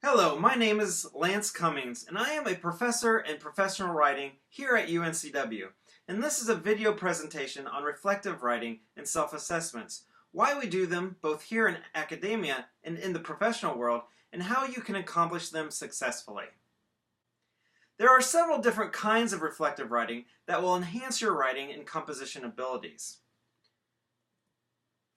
Hello, my name is Lance Cummings, and I am a professor in professional writing here at UNCW. And this is a video presentation on reflective writing and self-assessments, why we do them both here in academia and in the professional world, and how you can accomplish them successfully. There are several different kinds of reflective writing that will enhance your writing and composition abilities.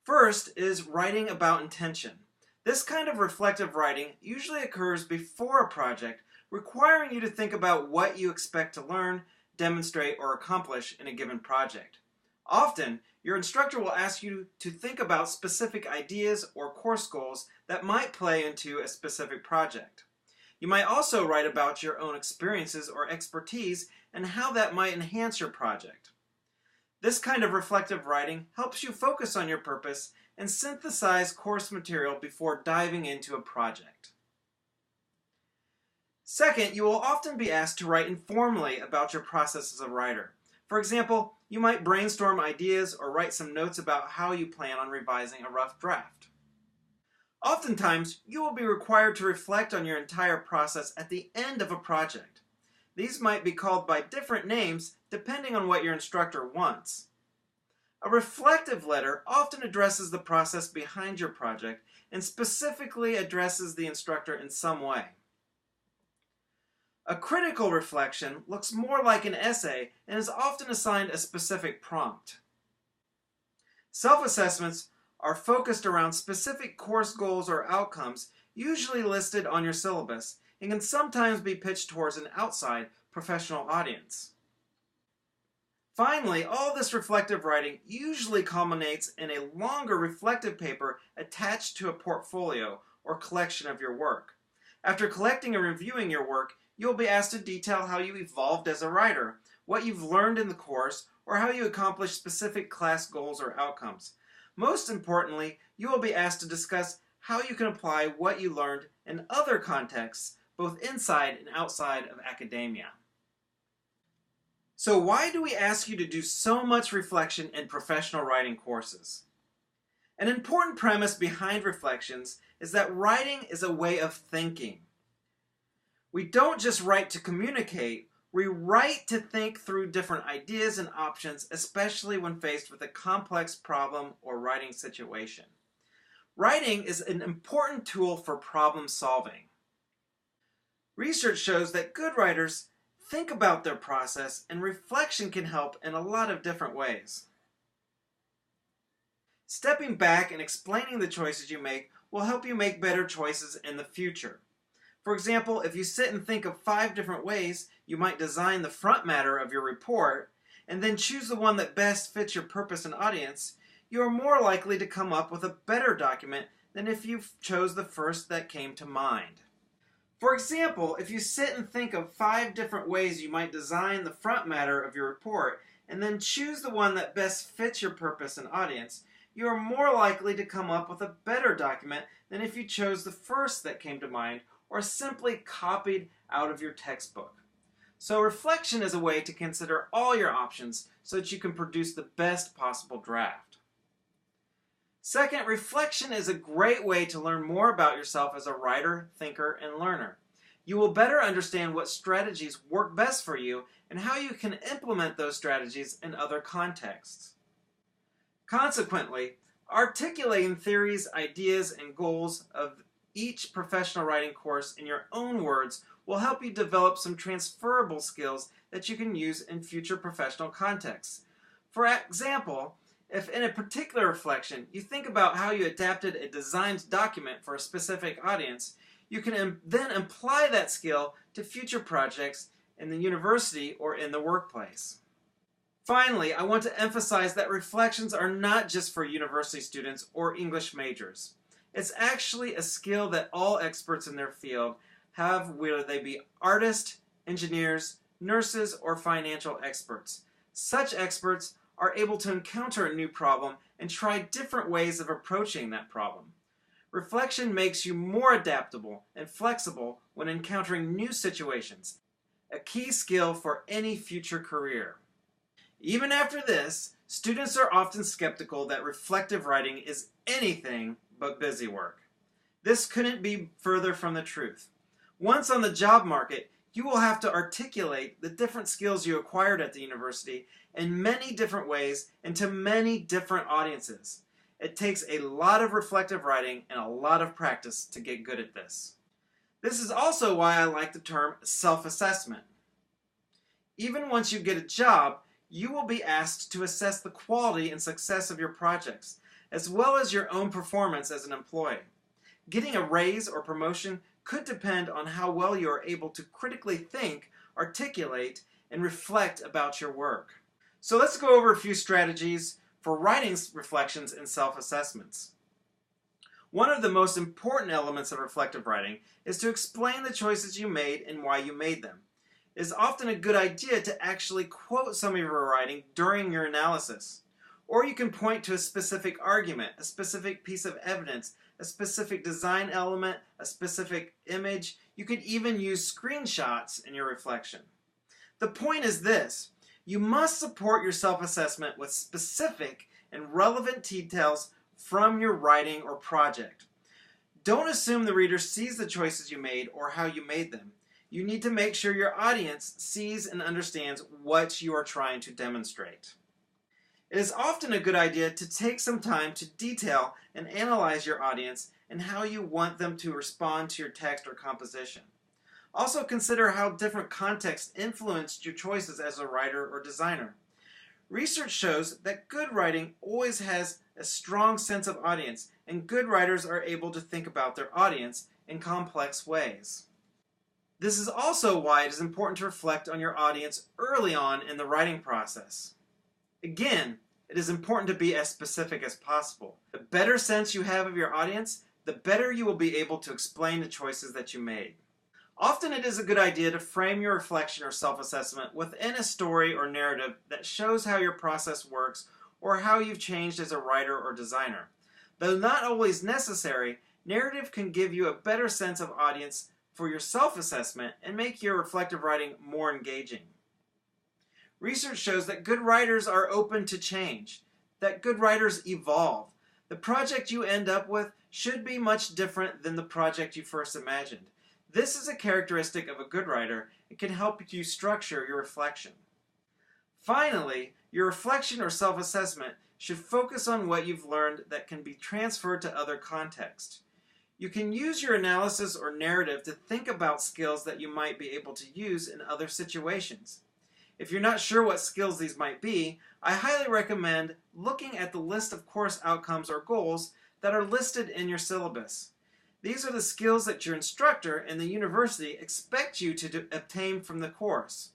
First is writing about intention. This kind of reflective writing usually occurs before a project, requiring you to think about what you expect to learn, demonstrate, or accomplish in a given project. Often, your instructor will ask you to think about specific ideas or course goals that might play into a specific project. You might also write about your own experiences or expertise and how that might enhance your project. This kind of reflective writing helps you focus on your purpose and synthesize course material before diving into a project. Second, you will often be asked to write informally about your process as a writer. For example, you might brainstorm ideas or write some notes about how you plan on revising a rough draft. Oftentimes, you will be required to reflect on your entire process at the end of a project. These might be called by different names depending on what your instructor wants. A reflective letter often addresses the process behind your project and specifically addresses the instructor in some way. A critical reflection looks more like an essay and is often assigned a specific prompt. Self-assessments are focused around specific course goals or outcomes, usually listed on your syllabus, and can sometimes be pitched towards an outside professional audience. Finally, all this reflective writing usually culminates in a longer reflective paper attached to a portfolio or collection of your work. After collecting and reviewing your work, you'll be asked to detail how you evolved as a writer, what you've learned in the course, or how you accomplished specific class goals or outcomes. Most importantly, you will be asked to discuss how you can apply what you learned in other contexts, both inside and outside of academia. So why do we ask you to do so much reflection in professional writing courses? An important premise behind reflections is that writing is a way of thinking. We don't just write to communicate, we write to think through different ideas and options, especially when faced with a complex problem or writing situation. Writing is an important tool for problem solving. Research shows that good writers think about their process, and reflection can help in a lot of different ways. Stepping back and explaining the choices you make will help you make better choices in the future. For example, if you sit and think of 5 different ways you might design the front matter of your report, and then choose the one that best fits your purpose and audience, you are more likely to come up with a better document than if you chose the first that came to mind. For example, if you sit and think of 5 different ways you might design the front matter of your report, and then choose the one that best fits your purpose and audience, you are more likely to come up with a better document than if you chose the first that came to mind or simply copied out of your textbook. So reflection is a way to consider all your options so that you can produce the best possible draft. Second, reflection is a great way to learn more about yourself as a writer, thinker, and learner. You will better understand what strategies work best for you and how you can implement those strategies in other contexts. Consequently, articulating theories, ideas, and goals of each professional writing course in your own words will help you develop some transferable skills that you can use in future professional contexts. For example, if in a particular reflection you think about how you adapted a designed document for a specific audience, you can then apply that skill to future projects in the university or in the workplace. Finally, I want to emphasize that reflections are not just for university students or English majors. It's actually a skill that all experts in their field have, whether they be artists, engineers, nurses, or financial experts. Such experts are able to encounter a new problem and try different ways of approaching that problem. Reflection makes you more adaptable and flexible when encountering new situations, a key skill for any future career. Even after this, students are often skeptical that reflective writing is anything but busy work. This couldn't be further from the truth. Once on the job market, you will have to articulate the different skills you acquired at the university in many different ways and to many different audiences. It takes a lot of reflective writing and a lot of practice to get good at this. This is also why I like the term self-assessment. Even once you get a job, you will be asked to assess the quality and success of your projects, as well as your own performance as an employee. Getting a raise or promotion could depend on how well you are able to critically think, articulate, and reflect about your work. So let's go over a few strategies for writing reflections and self-assessments. One of the most important elements of reflective writing is to explain the choices you made and why you made them. It is often a good idea to actually quote some of your writing during your analysis. Or you can point to a specific argument, a specific piece of evidence, a specific design element, a specific image. You could even use screenshots in your reflection. The point is this: you must support your self-assessment with specific and relevant details from your writing or project. Don't assume the reader sees the choices you made or how you made them. You need to make sure your audience sees and understands what you are trying to demonstrate. It is often a good idea to take some time to detail and analyze your audience and how you want them to respond to your text or composition. Also consider how different contexts influenced your choices as a writer or designer. Research shows that good writing always has a strong sense of audience, and good writers are able to think about their audience in complex ways. This is also why it is important to reflect on your audience early on in the writing process. Again, it is important to be as specific as possible. The better sense you have of your audience, the better you will be able to explain the choices that you made. Often it is a good idea to frame your reflection or self-assessment within a story or narrative that shows how your process works or how you've changed as a writer or designer. Though not always necessary, narrative can give you a better sense of audience for your self-assessment and make your reflective writing more engaging. Research shows that good writers are open to change, that good writers evolve. The project you end up with should be much different than the project you first imagined. This is a characteristic of a good writer and can help you structure your reflection. Finally, your reflection or self-assessment should focus on what you've learned that can be transferred to other contexts. You can use your analysis or narrative to think about skills that you might be able to use in other situations. If you're not sure what skills these might be, I highly recommend looking at the list of course outcomes or goals that are listed in your syllabus. These are the skills that your instructor and the university expect you to obtain from the course.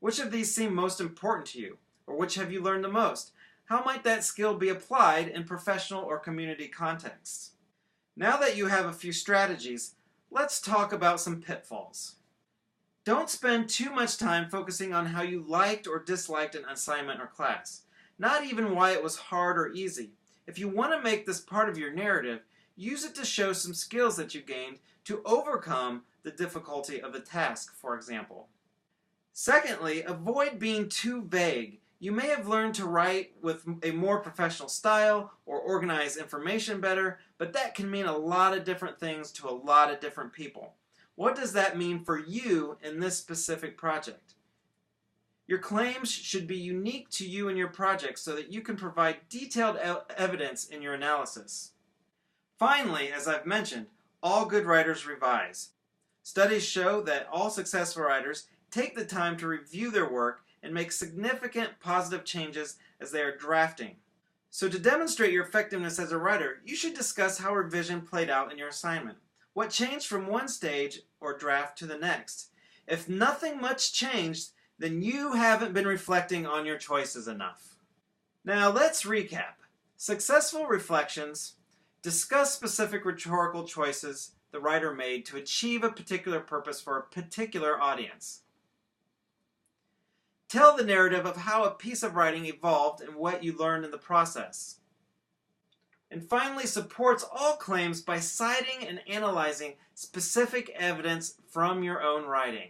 Which of these seem most important to you? Or which have you learned the most? How might that skill be applied in professional or community contexts? Now that you have a few strategies, let's talk about some pitfalls. Don't spend too much time focusing on how you liked or disliked an assignment or class, not even why it was hard or easy. If you want to make this part of your narrative, use it to show some skills that you gained to overcome the difficulty of the task, for example. Secondly, avoid being too vague. You may have learned to write with a more professional style or organize information better, but that can mean a lot of different things to a lot of different people. What does that mean for you in this specific project? Your claims should be unique to you and your project so that you can provide detailed evidence in your analysis. Finally, as I've mentioned, all good writers revise. Studies show that all successful writers take the time to review their work and make significant positive changes as they are drafting. So to demonstrate your effectiveness as a writer, you should discuss how revision played out in your assignment. What changed from one stage or draft to the next? If nothing much changed, then you haven't been reflecting on your choices enough. Now let's recap. Successful reflections discuss specific rhetorical choices the writer made to achieve a particular purpose for a particular audience. Tell the narrative of how a piece of writing evolved and what you learned in the process. And finally, supports all claims by citing and analyzing specific evidence from your own writing.